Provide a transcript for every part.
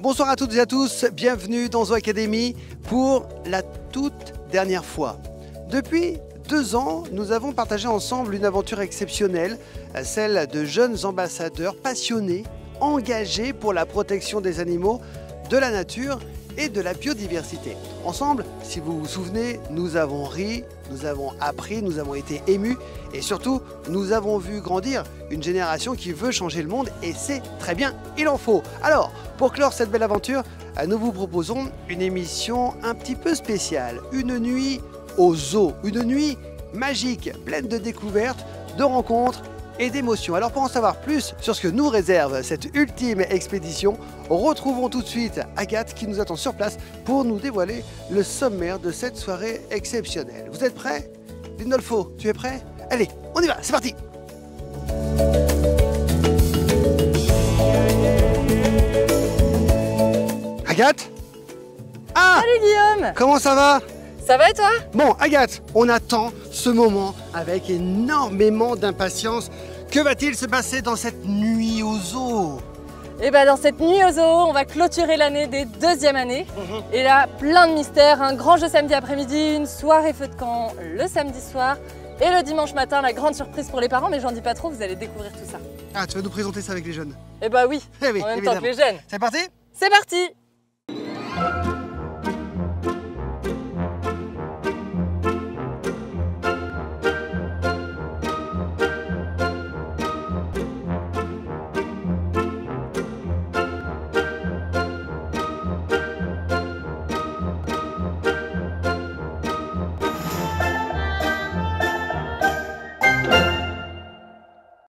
Bonsoir à toutes et à tous, bienvenue dans Zoo Academy pour la toute dernière fois. Depuis 2 ans, nous avons partagé ensemble une aventure exceptionnelle, celle de jeunes ambassadeurs passionnés, engagés pour la protection des animaux, de la nature et de la biodiversité. Ensemble, si vous vous souvenez, nous avons ri, nous avons appris, nous avons été émus et surtout, nous avons vu grandir une génération qui veut changer le monde et c'est très bien, il en faut. Alors, pour clore cette belle aventure, nous vous proposons une émission un petit peu spéciale, une nuit au zoo, une nuit magique, pleine de découvertes, de rencontres et d'émotions. Alors pour en savoir plus sur ce que nous réserve cette ultime expédition, retrouvons tout de suite Agathe qui nous attend sur place pour nous dévoiler le sommaire de cette soirée exceptionnelle. Vous êtes prêts? Lindolfo, tu es prêt? Allez, on y va, c'est parti! Agathe? Ah! Salut Guillaume! Comment ça va? Ça va et toi? Bon, Agathe, on attend ce moment avec énormément d'impatience. Que va-t-il se passer dans cette nuit au zoo? Et bah dans cette nuit au zoo, on va clôturer l'année des 2e années. Et là, plein de mystères, un grand jeu samedi après-midi, une soirée feu de camp le samedi soir et le dimanche matin, la grande surprise pour les parents, mais j'en dis pas trop, vous allez découvrir tout ça. Ah, tu vas nous présenter ça avec les jeunes? Et bah oui, Eh oui, en même évidemment. temps que les jeunes. C'est parti? C'est parti!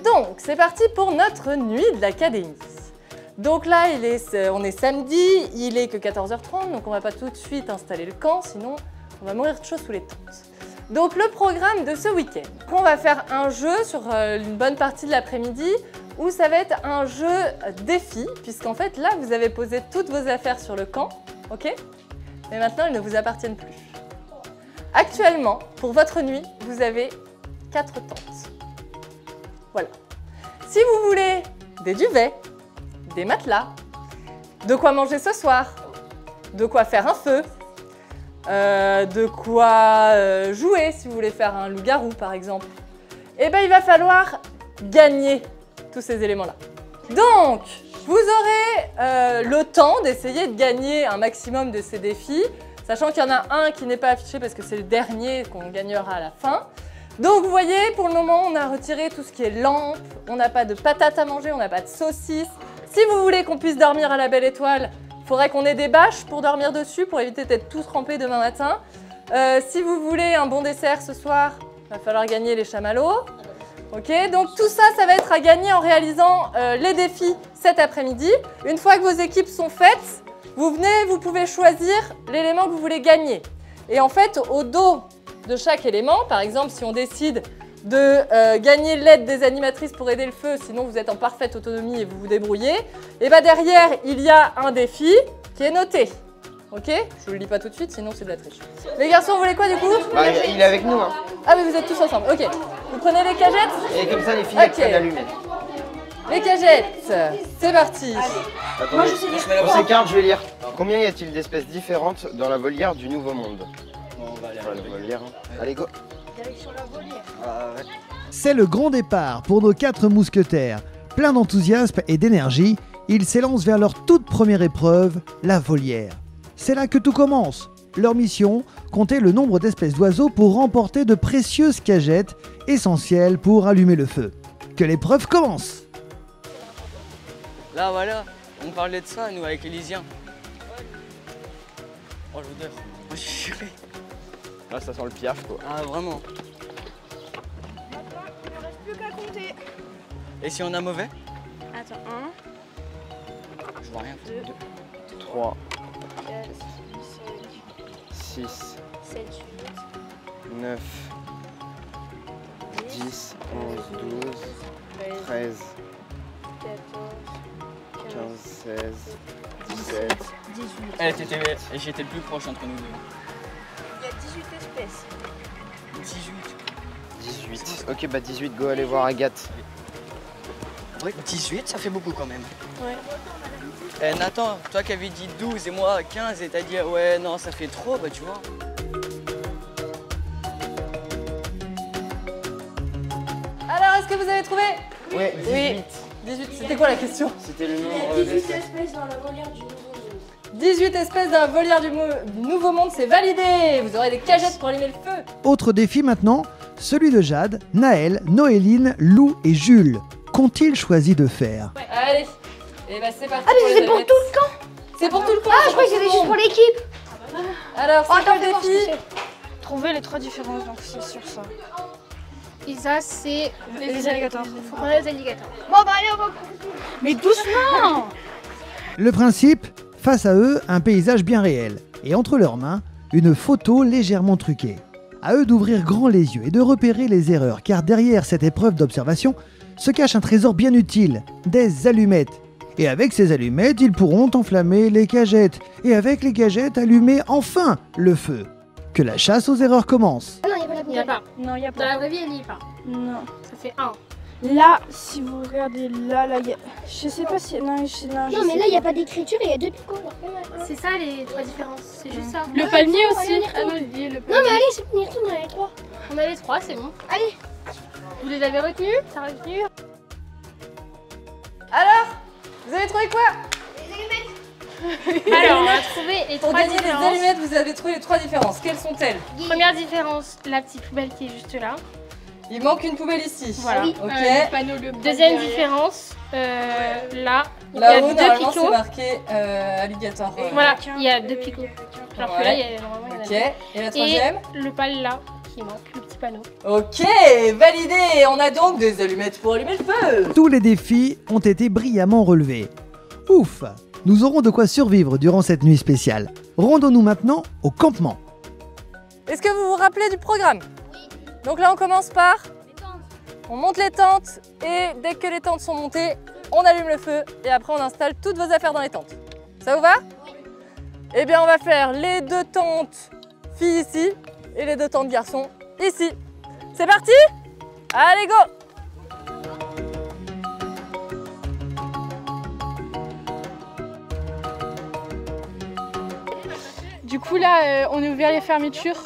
Donc, c'est parti pour notre nuit de l'académie. Donc là, on est samedi, il est que 14h30, donc on va pas tout de suite installer le camp, sinon on va mourir de chaud sous les tentes. Donc le programme de ce week-end, on va faire un jeu sur une bonne partie de l'après-midi, où ça va être un jeu défi, puisqu'en fait là, vous avez posé toutes vos affaires sur le camp, ok? Mais maintenant, elles ne vous appartiennent plus. Actuellement, pour votre nuit, vous avez 4 tentes. Voilà. Si vous voulez des duvets, des matelas, de quoi manger ce soir, de quoi faire un feu, de quoi jouer si vous voulez faire un loup-garou par exemple, eh bien il va falloir gagner tous ces éléments-là. Donc, vous aurez le temps d'essayer de gagner un maximum de ces défis, sachant qu'il y en a un qui n'est pas affiché parce que c'est le dernier qu'on gagnera à la fin. Donc vous voyez, pour le moment, on a retiré tout ce qui est lampe, on n'a pas de patates à manger, on n'a pas de saucisses. Si vous voulez qu'on puisse dormir à la belle étoile, il faudrait qu'on ait des bâches pour dormir dessus, pour éviter d'être tous trempés demain matin. Si vous voulez un bon dessert ce soir, il va falloir gagner les chamallows. Ok, donc tout ça, ça va être à gagner en réalisant les défis cet après-midi. Une fois que vos équipes sont faites, vous venez, vous pouvez choisir l'élément que vous voulez gagner. Et en fait, au dos de chaque élément, par exemple, si on décide de gagner l'aide des animatrices pour aider le feu, sinon vous êtes en parfaite autonomie et vous vous débrouillez, et bien derrière, il y a un défi qui est noté. Ok? Je ne le lis pas tout de suite, sinon c'est de la triche. Les garçons, vous voulez quoi du coup? Bah, il est avec nous. Hein. Ah mais vous êtes tous ensemble, ok. Vous prenez les cagettes? Et comme ça, les filles elles prennent l'allumette. Les cagettes, c'est parti. Attendez, on s'écarte, je vais lire. Combien y a-t-il d'espèces différentes dans la volière du Nouveau Monde? Bon, on va aller à la volière. Hein. Allez, go. Direction la volière. Ah, ouais. C'est le grand départ pour nos 4 mousquetaires. Plein d'enthousiasme et d'énergie, ils s'élancent vers leur toute première épreuve, la volière. C'est là que tout commence. Leur mission, compter le nombre d'espèces d'oiseaux pour remporter de précieuses cagettes, essentielles pour allumer le feu. Que l'épreuve commence! Là voilà, on parlait de ça nous avec les Lysiens. Oh l'odeur, oh, j'ai juré. Là, ça sent le piaf quoi. Ah vraiment. Maintenant, il ne reste plus qu'à compter. Et si on a mauvais? Attends, 1, Je vois rien. 2, 3, 4, 6, 5, 7, 8, 9, 10, 10, 11, 12, 13, 14, 15, 16, 17. 18. Elle était, et j'étais le plus proche entre nous deux. Il y a 18 espèces. 18. 18. Ok, bah 18, go aller voir Agathe. Ouais, 18, ça fait beaucoup quand même. Nathan, toi qui avais dit 12 et moi 15 et t'as dit ouais non ça fait trop, bah tu vois. Alors, est-ce que vous avez trouvé? Ouais, 18. Oui. 18, c'était quoi la question? C'était le nombre 18 d'espèces. espèces dans la volière du Nouveau Monde. 18 espèces dans la volière du Nouveau Monde, c'est validé. Vous aurez des cagettes pour allumer le feu. Autre défi maintenant, celui de Jade, Naël, Noéline, Lou et Jules. Qu'ont-ils choisi de faire? Allez, et bah c'est parti. Ah, mais les c'est pour allumettes. tout le camp. C'est pour tout le camp. Ah, je crois que c'était juste pour l'équipe. Alors, Oh, c'est quoi attends, fais voir le ce que défi? c'est. Trouver les 3 différences, donc c'est sur ça. Et ça, c'est Les alligators. Faut qu'on ait les alligators. Bon, bah allez, on va. Mais doucement! Le principe, face à eux, un paysage bien réel. Et entre leurs mains, une photo légèrement truquée. À eux d'ouvrir grand les yeux et de repérer les erreurs, car derrière cette épreuve d'observation se cache un trésor bien utile, des allumettes. Et avec ces allumettes, ils pourront enflammer les cagettes. Et avec les cagettes, allumer enfin le feu. Que la chasse aux erreurs commence. Ah non, il n'y a pas la Il n'y a bouteille. pas. Non, il n'y a Dans la pas. vraie vie, il n'y a pas. Non. Ça fait 1. Là, si vous regardez là, il y a... Je sais pas si... Non, je... Non, mais là, il n'y a pas d'écriture et il y a 2 picots. C'est ça les 3 différences. C'est juste ça. Le palmier on va aussi. y Ah non, retourner. il dit le Non, palmier. mais allez, c'est on y retourne, on a les 3. On a les 3, c'est bon. Allez. Vous les avez retenus? T'as retenu? Alors, vous avez trouvé quoi? Alors, on a trouvé les Pour 3 gagner les différences. allumettes, vous avez trouvé les 3 différences. Quelles sont-elles? Première différence, la petite poubelle qui est juste là. Il manque une poubelle ici. Voilà. Ok. Le panneau, le Deuxième différence, là, il y a Là-haut, 2 normalement, c'est picots. marqué alligator. Voilà, il y a 2 picots. Alors que là, Ouais. il y a normalement il y en a Ok. deux. Et la troisième? Le pal là, qui manque, le petit panneau. Ok, validé. On a donc des allumettes pour allumer le feu. Tous les défis ont été brillamment relevés. Ouf! Nous aurons de quoi survivre durant cette nuit spéciale. Rendons-nous maintenant au campement. Est-ce que vous vous rappelez du programme? Donc là, on commence par... On monte les tentes et dès que les tentes sont montées, on allume le feu et après on installe toutes vos affaires dans les tentes. Ça vous va? Eh bien, on va faire les 2 tentes filles ici et les 2 tentes garçons ici. C'est parti? Allez, go! Du coup, là, on a ouvert les fermetures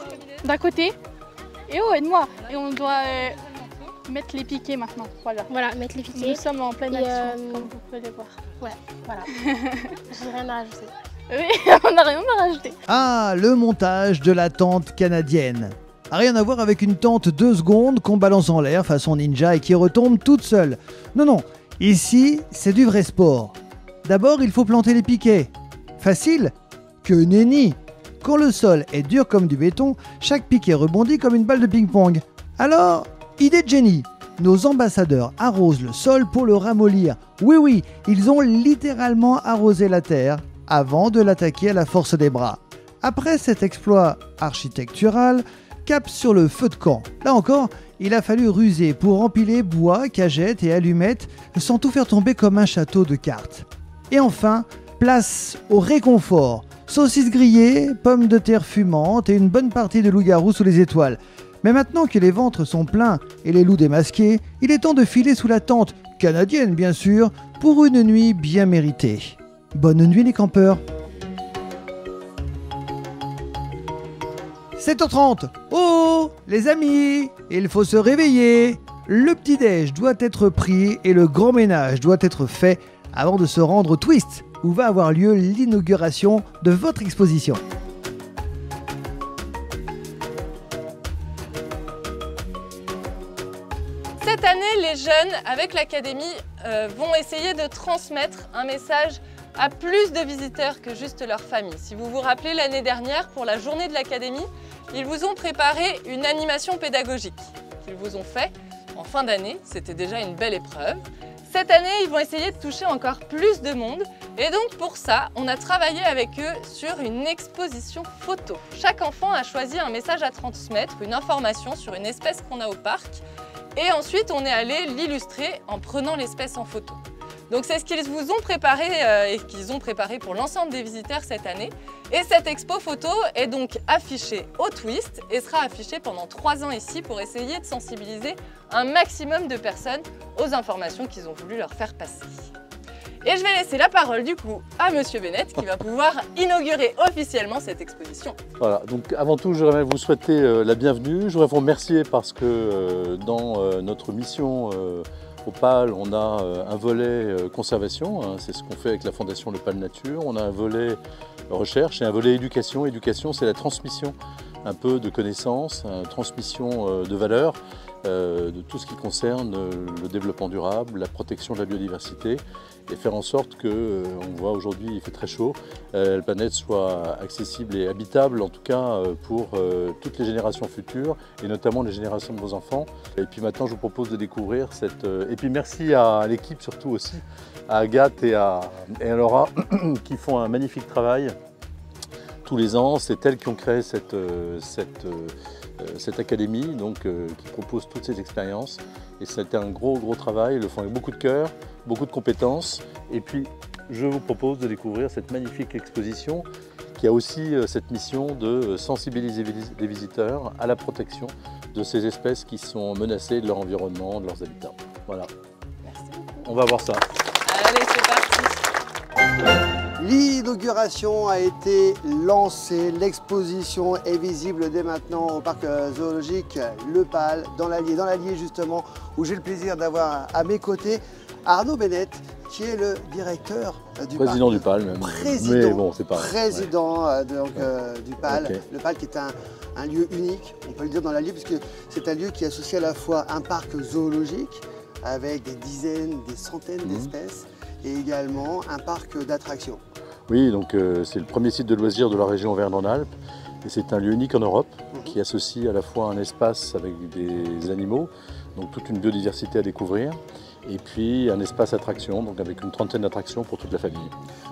d'un côté. Et oh, aide-moi. Et on doit mettre les piquets maintenant. Voilà. Voilà, mettre les Nous piquets. sommes en pleine Et, action, comme vous pouvez le voir. Voilà. J'ai rien à rajouter. Oui, on n'a rien à rajouter. Ah, le montage de la tente canadienne. Rien à voir avec une tente 2 secondes qu'on balance en l'air façon ninja et qui retombe toute seule. Non, non, ici, c'est du vrai sport. D'abord, il faut planter les piquets. Facile? Que nenni! Quand le sol est dur comme du béton, chaque piquet rebondit comme une balle de ping-pong. Alors, idée de génie. Nos ambassadeurs arrosent le sol pour le ramollir. Oui, oui, ils ont littéralement arrosé la terre avant de l'attaquer à la force des bras. Après cet exploit architectural, cap sur le feu de camp. Là encore, il a fallu ruser pour empiler bois, cagettes et allumettes sans tout faire tomber comme un château de cartes. Et enfin, place au réconfort. Saucisses grillées, pommes de terre fumantes et une bonne partie de loup-garou sous les étoiles. Mais maintenant que les ventres sont pleins et les loups démasqués, il est temps de filer sous la tente, canadienne bien sûr, pour une nuit bien méritée. Bonne nuit les campeurs. 7h30. Oh, les amis, il faut se réveiller. Le petit-déj doit être pris et le grand ménage doit être fait avant de se rendre au Twist, où va avoir lieu l'inauguration de votre exposition. Cette année, les jeunes, avec l'Académie, vont essayer de transmettre un message à plus de visiteurs que juste leur famille. Si vous vous rappelez, l'année dernière, pour la journée de l'Académie, ils vous ont préparé une animation pédagogique qu'ils vous ont fait en fin d'année. C'était déjà une belle épreuve. Cette année, ils vont essayer de toucher encore plus de monde. Et donc pour ça, on a travaillé avec eux sur une exposition photo. Chaque enfant a choisi un message à transmettre, une information sur une espèce qu'on a au parc. Et ensuite, on est allé l'illustrer en prenant l'espèce en photo. Donc c'est ce qu'ils vous ont préparé et qu'ils ont préparé pour l'ensemble des visiteurs cette année. Et cette expo photo est donc affichée au Twist et sera affichée pendant 3 ans ici pour essayer de sensibiliser un maximum de personnes aux informations qu'ils ont voulu leur faire passer. Et je vais laisser la parole du coup à Monsieur Bennett qui va pouvoir inaugurer officiellement cette exposition. Voilà, donc avant tout, je voudrais vous souhaiter la bienvenue. Je voudrais vous remercier parce que dans notre mission au PAL, on a un volet conservation, hein, c'est ce qu'on fait avec la Fondation Le PAL Nature. On a un volet recherche et un volet éducation. Éducation, c'est la transmission un peu de connaissances, transmission de valeurs, de tout ce qui concerne le développement durable, la protection de la biodiversité et faire en sorte que, on voit aujourd'hui il fait très chaud, la planète soit accessible et habitable en tout cas pour toutes les générations futures et notamment les générations de vos enfants. Et puis maintenant je vous propose de découvrir cette... Et puis merci à l'équipe surtout aussi, à Agathe et à Laura qui font un magnifique travail. Tous les ans, c'est elles qui ont créé cette académie donc, qui propose toutes ces expériences. Et c'était un gros travail, ils le font avec beaucoup de cœur, beaucoup de compétences. Et puis, je vous propose de découvrir cette magnifique exposition qui a aussi cette mission de sensibiliser les visiteurs à la protection de ces espèces qui sont menacées de leur environnement, de leurs habitats. Voilà. Merci beaucoup. On va voir ça. Allez, c'est parti. L'inauguration a été lancée, l'exposition est visible dès maintenant au parc zoologique Le PAL, dans l'Allier justement, où j'ai le plaisir d'avoir à mes côtés Arnaud Bennett, qui est le directeur du Président parc. du PAL même. Président, mais bon, c'est pas... président du PAL. Okay. Le PAL qui est un lieu unique, on peut le dire dans l'Allier, puisque c'est un lieu qui associe à la fois un parc zoologique avec des dizaines, des centaines d'espèces, et également un parc d'attractions. Oui, donc c'est le premier site de loisirs de la région Auvergne-Rhône-Alpes et c'est un lieu unique en Europe qui associe à la fois un espace avec des animaux, donc toute une biodiversité à découvrir, et puis un espace attraction, donc avec une trentaine d'attractions pour toute la famille.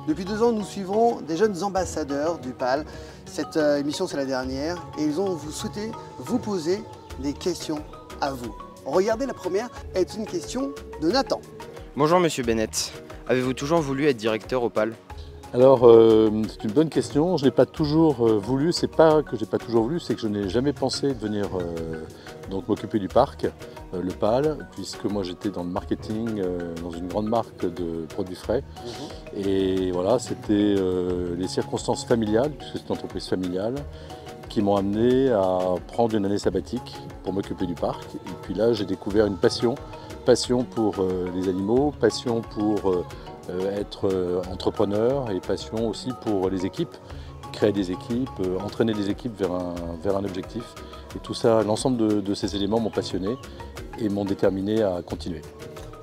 Depuis 2 ans, nous suivons des jeunes ambassadeurs du PAL. Cette émission, c'est la dernière, et ils ont souhaité vous poser des questions à vous. Regardez, la première est une question de Nathan. Bonjour Monsieur Bennett, avez-vous toujours voulu être directeur au PAL ? Alors, c'est une bonne question. Je n'ai pas toujours voulu, c'est pas que j'ai pas toujours voulu, c'est que je n'ai jamais pensé de venir donc m'occuper du parc, le PAL, puisque moi j'étais dans le marketing, dans une grande marque de produits frais. Et voilà, c'était les circonstances familiales, puisque c'est une entreprise familiale, qui m'ont amené à prendre une année sabbatique pour m'occuper du parc. Et puis là, j'ai découvert une passion pour les animaux, passion pour être entrepreneur et passion aussi pour les équipes, créer des équipes, entraîner des équipes vers un objectif. Et tout ça, l'ensemble de ces éléments m'ont passionné et m'ont déterminé à continuer.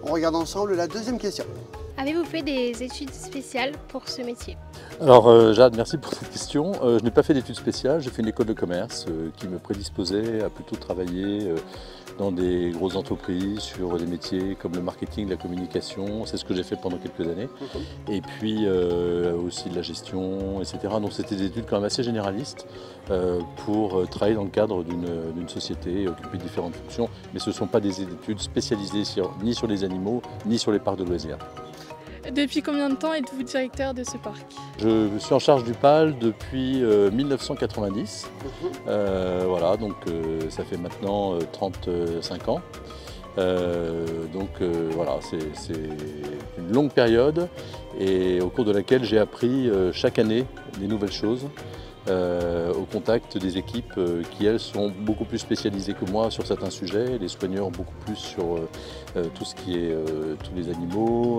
On regarde ensemble la deuxième question. Avez-vous fait des études spéciales pour ce métier? Alors Jade, merci pour cette question. Je n'ai pas fait d'études spéciales, j'ai fait une école de commerce qui me prédisposait à plutôt travailler dans des grosses entreprises sur des métiers comme le marketing, la communication. C'est ce que j'ai fait pendant quelques années. Et puis aussi de la gestion, etc. Donc c'était des études quand même assez généralistes pour travailler dans le cadre d'une société, occuper différentes fonctions. Mais ce ne sont pas des études spécialisées ni sur les animaux, ni sur les parcs de loisirs. Depuis combien de temps êtes-vous directeur de ce parc? Je suis en charge du PAL depuis 1990. Voilà, donc ça fait maintenant 35 ans. Voilà, c'est une longue période et au cours de laquelle j'ai appris chaque année des nouvelles choses. Au contact des équipes qui, elles, sont beaucoup plus spécialisées que moi sur certains sujets, les soigneurs beaucoup plus sur tout ce qui est tous les animaux,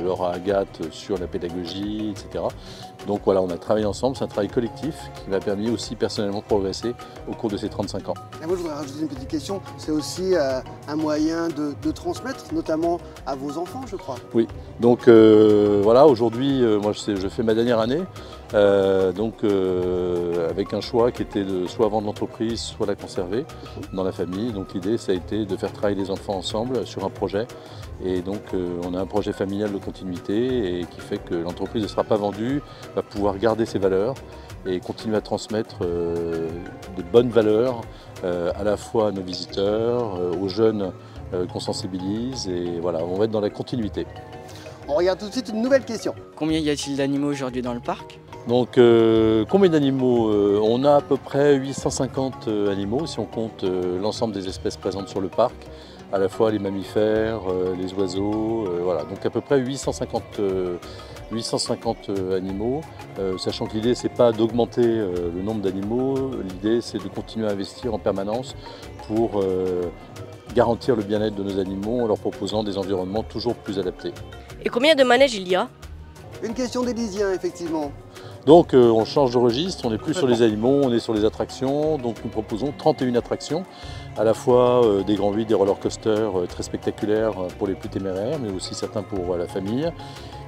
Laura Agathe sur la pédagogie, etc. Donc voilà, on a travaillé ensemble, c'est un travail collectif qui m'a permis aussi personnellement de progresser au cours de ces 35 ans. Et moi, je voudrais rajouter une petite question, c'est aussi un moyen de transmettre, notamment à vos enfants, je crois. Oui, donc voilà, aujourd'hui, moi je fais ma dernière année. Avec un choix qui était de soit vendre l'entreprise, soit la conserver dans la famille. Donc l'idée, ça a été de faire travailler les enfants ensemble sur un projet. Et donc on a un projet familial de continuité et qui fait que l'entreprise ne sera pas vendue, va pouvoir garder ses valeurs et continuer à transmettre de bonnes valeurs à la fois à nos visiteurs, aux jeunes qu'on sensibilise. Et voilà, on va être dans la continuité. On regarde tout de suite une nouvelle question. Combien y a-t-il d'animaux aujourd'hui dans le parc? Donc combien d'animaux? On a à peu près 850 animaux si on compte l'ensemble des espèces présentes sur le parc, à la fois les mammifères, les oiseaux, voilà. Donc à peu près 850 animaux, sachant que l'idée c'est pas d'augmenter le nombre d'animaux, l'idée c'est de continuer à investir en permanence pour garantir le bien-être de nos animaux en leur proposant des environnements toujours plus adaptés. Et combien de manèges il y a? Une question d'Élysien, effectivement. Donc on change de registre, on n'est plus sur les animaux, on est sur les attractions. Donc nous proposons 31 attractions, à la fois des grands vides, des roller coasters très spectaculaires pour les plus téméraires, mais aussi certains pour la famille.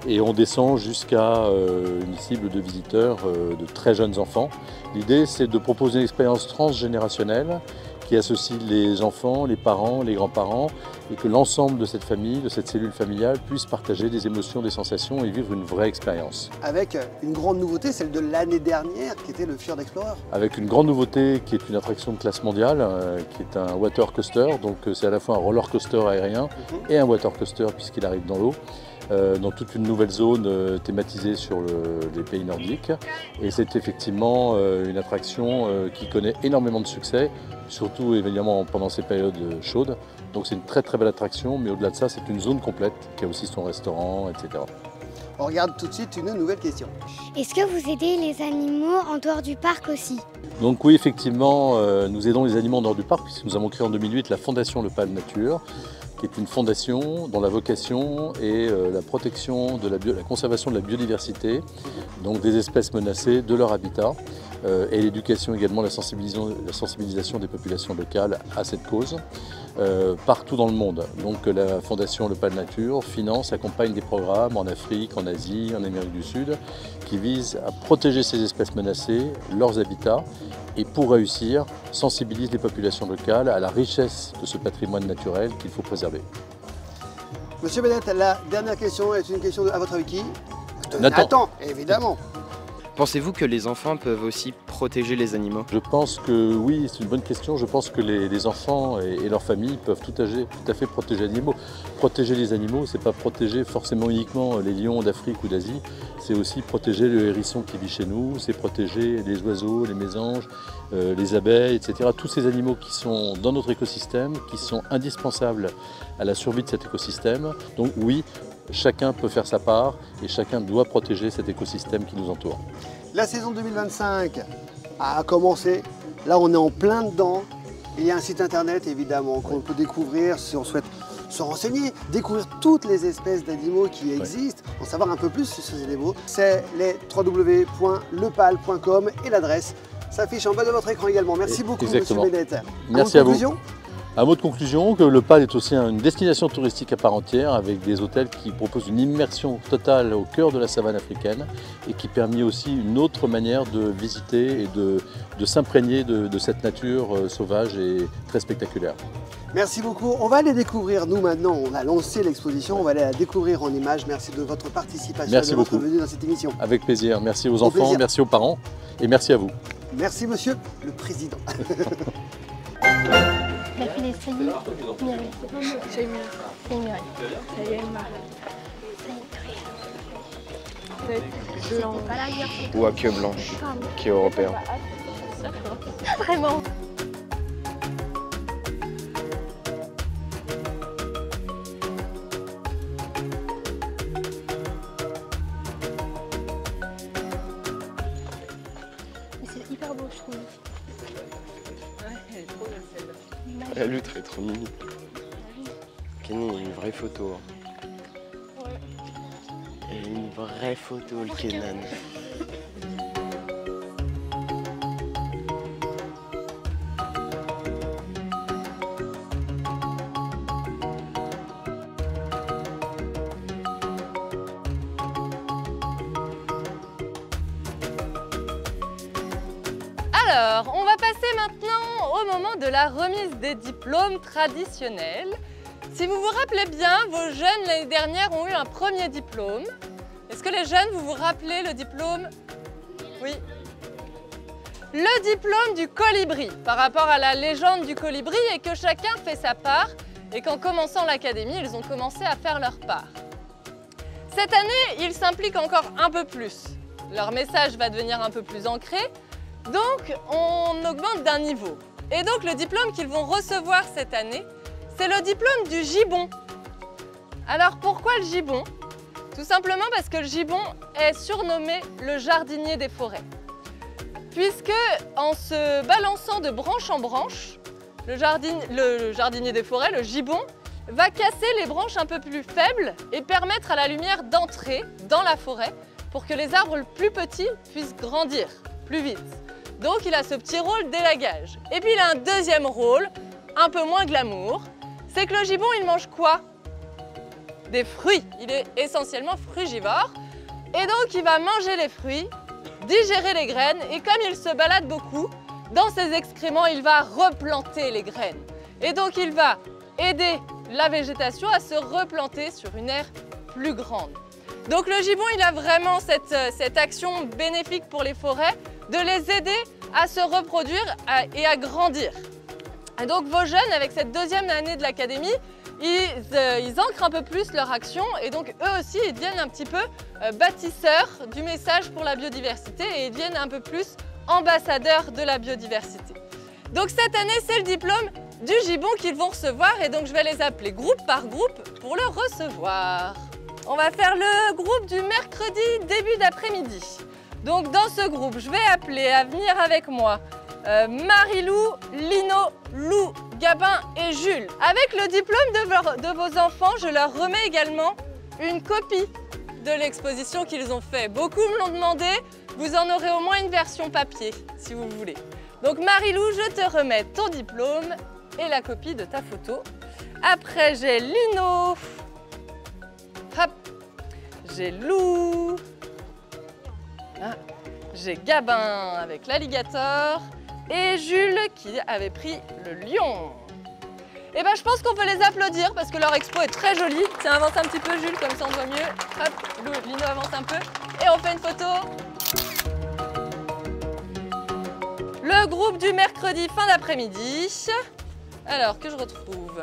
Et on descend jusqu'à une cible de visiteurs de très jeunes enfants. L'idée c'est de proposer une expérience transgénérationnelle qui associe les enfants, les parents, les grands-parents, et que l'ensemble de cette famille, de cette cellule familiale, puisse partager des émotions, des sensations et vivre une vraie expérience. Avec une grande nouveauté, celle de l'année dernière, qui était le Fjord Explorer. Avec une grande nouveauté qui est une attraction de classe mondiale, qui est un water coaster, donc c'est à la fois un roller coaster aérien et un water coaster puisqu'il arrive dans l'eau. Dans toute une nouvelle zone thématisée sur les pays nordiques. Et c'est effectivement une attraction qui connaît énormément de succès, surtout évidemment pendant ces périodes chaudes. Donc c'est une très très belle attraction, mais au-delà de ça, c'est une zone complète qui a aussi son restaurant, etc. On regarde tout de suite une nouvelle question. Est-ce que vous aidez les animaux en dehors du parc aussi? Donc oui, effectivement, nous aidons les animaux en dehors du parc, puisque nous avons créé en 2008 la Fondation Le Pal Nature, qui est une fondation dont la vocation est la protection de la conservation de la biodiversité, donc des espèces menacées, de leur habitat, et l'éducation également, la sensibilisation des populations locales à cette cause, partout dans le monde. Donc la Fondation Le Pal Nature finance, accompagne des programmes en Afrique, en Asie, en Amérique du Sud, qui visent à protéger ces espèces menacées, leurs habitats, et pour réussir, sensibilise les populations locales à la richesse de ce patrimoine naturel qu'il faut préserver. Monsieur Bennett, la dernière question est une question à votre avis qui? Nathan, évidemment. Pensez-vous que les enfants peuvent aussi protéger les animaux? Je pense que oui, c'est une bonne question. Je pense que les enfants et leurs familles peuvent tout à fait protéger les animaux. Protéger les animaux, c'est pas protéger forcément uniquement les lions d'Afrique ou d'Asie, c'est aussi protéger le hérisson qui vit chez nous, c'est protéger les oiseaux, les mésanges, les abeilles, etc. Tous ces animaux qui sont dans notre écosystème, qui sont indispensables à la survie de cet écosystème. Donc oui, chacun peut faire sa part et chacun doit protéger cet écosystème qui nous entoure. La saison 2025 a commencé. Là, on est en plein dedans. Il y a un site internet, évidemment, qu'on peut découvrir si on souhaite se renseigner, découvrir toutes les espèces d'animaux qui existent, en savoir un peu plus sur ces animaux. C'est les www.lepal.com et l'adresse s'affiche en bas de votre écran également. Merci beaucoup, Exactement. Monsieur Bennett. Merci à vous. Un mot de conclusion, que le Pal est aussi une destination touristique à part entière avec des hôtels qui proposent une immersion totale au cœur de la savane africaine et qui permet aussi une autre manière de visiter et de s'imprégner de cette nature sauvage et très spectaculaire. Merci beaucoup. On va aller découvrir, nous maintenant, on a lancé l'exposition, on va aller la découvrir en images. Merci de votre participation merci et de votre beaucoup. venue dans cette émission. Avec plaisir. Merci aux enfants, merci aux parents et merci à vous. Merci Monsieur le Président. La fille est Mireille. C'est Mireille. Ou à queue blanche, qui est européen. Vraiment. Mais c'est hyper beau, je trouve. La loutre est trop mimi. Kenny, une vraie photo. Ouais. Et une vraie photo, le Kenan. Alors, on va passer maintenant au moment de la remise des diplômes traditionnels. Si vous vous rappelez bien, vos jeunes l'année dernière ont eu un premier diplôme. Est-ce que les jeunes, vous vous rappelez le diplôme? Oui. Le diplôme du colibri, par rapport à la légende du colibri, et que chacun fait sa part, et qu'en commençant l'académie, ils ont commencé à faire leur part. Cette année, ils s'impliquent encore un peu plus. Leur message va devenir un peu plus ancré, donc on augmente d'un niveau. Et donc le diplôme qu'ils vont recevoir cette année, c'est le diplôme du gibbon. Alors pourquoi le gibbon? Tout simplement parce que le gibbon est surnommé le jardinier des forêts. Puisque en se balançant de branche en branche, le jardinier des forêts, le gibbon, va casser les branches un peu plus faibles et permettre à la lumière d'entrer dans la forêt pour que les arbres plus petits puissent grandir plus vite. Donc il a ce petit rôle d'élagage. Et puis il a un deuxième rôle, un peu moins glamour, c'est que le gibbon il mange quoi? Des fruits. Il est essentiellement frugivore et donc il va manger les fruits, digérer les graines et comme il se balade beaucoup, dans ses excréments il va replanter les graines. Et donc il va aider la végétation à se replanter sur une aire plus grande. Donc le gibbon il a vraiment cette action bénéfique pour les forêts de les aider à se reproduire et à grandir. Et donc vos jeunes avec cette deuxième année de l'académie, ils ancrent un peu plus leur action et donc eux aussi ils deviennent un petit peu bâtisseurs du message pour la biodiversité et ils deviennent un peu plus ambassadeurs de la biodiversité. Donc cette année c'est le diplôme du gibbon qu'ils vont recevoir et donc je vais les appeler groupe par groupe pour le recevoir. On va faire le groupe du mercredi début d'après-midi. Donc dans ce groupe je vais appeler à venir avec moi Marie-Lou, Lino, Lou, Gabin et Jules. Avec le diplôme de vos enfants, je leur remets également une copie de l'exposition qu'ils ont fait. Beaucoup me l'ont demandé, vous en aurez au moins une version papier si vous voulez. Donc Marie-Lou, je te remets ton diplôme et la copie de ta photo. Après j'ai Lino, hop, j'ai Lou, ah, j'ai Gabin avec l'alligator et Jules qui avait pris le lion. Et ben je pense qu'on peut les applaudir parce que leur expo est très jolie. Tiens, avance un petit peu Jules, comme ça on voit mieux. Hop, Lino avance un peu et on fait une photo. Le groupe du mercredi fin d'après-midi. Alors que je retrouve.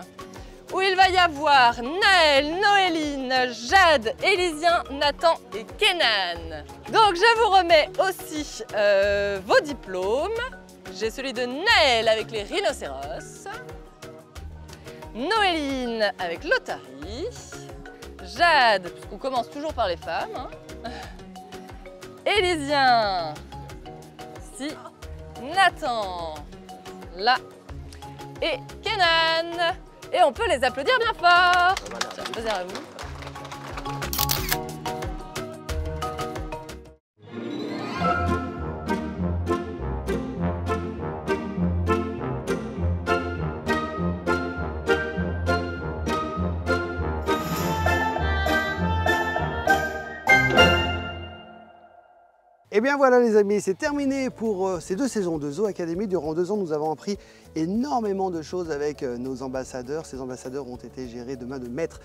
Où il va y avoir Naël, Noéline, Jade, Élisien, Nathan et Kenan. Donc je vous remets aussi vos diplômes. J'ai celui de Naël avec les rhinocéros, Noéline avec l'otarie, Jade, puisqu'on commence toujours par les femmes, hein. Élisien, ici, Nathan, là, et Kenan. Et on peut les applaudir bien fort. Tiens, vas-y à vous. Et bien voilà les amis, c'est terminé pour ces 2 saisons de Zoo Academy. Durant 2 ans, nous avons appris énormément de choses avec nos ambassadeurs. Ces ambassadeurs ont été gérés de main de maître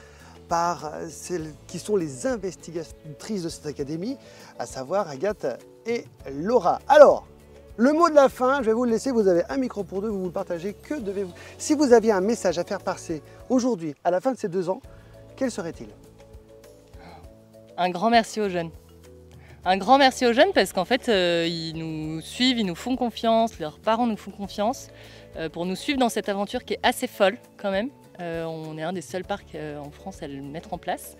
par celles qui sont les investigatrices de cette académie, à savoir Agathe et Laura. Alors, le mot de la fin, je vais vous le laisser, vous avez un micro pour 2, vous le partagez, que devez-vous... Si vous aviez un message à faire passer aujourd'hui, à la fin de ces 2 ans, quel serait-il? Un grand merci aux jeunes. Un grand merci aux jeunes parce qu'en fait, ils nous suivent, ils nous font confiance, leurs parents nous font confiance pour nous suivre dans cette aventure qui est assez folle quand même. On est un des seuls parcs en France à le mettre en place.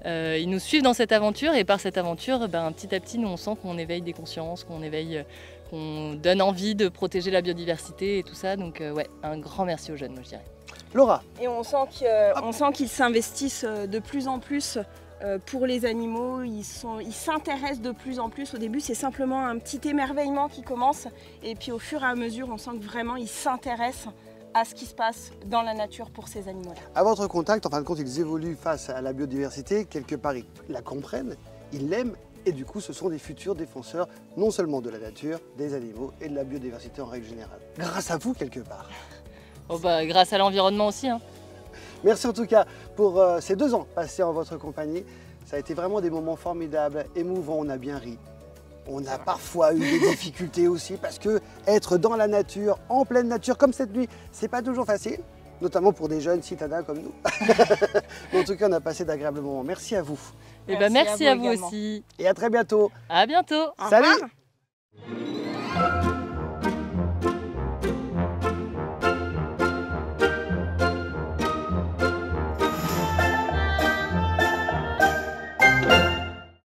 Ils nous suivent dans cette aventure et par cette aventure, petit à petit, nous on sent qu'on éveille des consciences, qu'on donne envie de protéger la biodiversité et tout ça. Donc ouais, un grand merci aux jeunes, moi je dirais. Laura. Et on sent qu'ils s'investissent de plus en plus pour les animaux, ils s'intéressent de plus en plus. Au début, c'est simplement un petit émerveillement qui commence et puis au fur et à mesure, on sent que vraiment ils s'intéressent à ce qui se passe dans la nature pour ces animaux-là. À votre contact, en fin de compte, ils évoluent face à la biodiversité, quelque part ils la comprennent, ils l'aiment et du coup ce sont des futurs défenseurs non seulement de la nature, des animaux et de la biodiversité en règle générale. Grâce à vous quelque part. Oh grâce à l'environnement aussi, hein. Merci en tout cas pour ces 2 ans passés en votre compagnie. Ça a été vraiment des moments formidables, émouvants, on a bien ri. On a parfois eu des difficultés aussi parce que être dans la nature, en pleine nature, comme cette nuit, c'est pas toujours facile, notamment pour des jeunes citadins comme nous. Mais en tout cas, on a passé d'agréables moments. Merci à vous. Et merci à vous aussi. Et à très bientôt. À bientôt. Salut.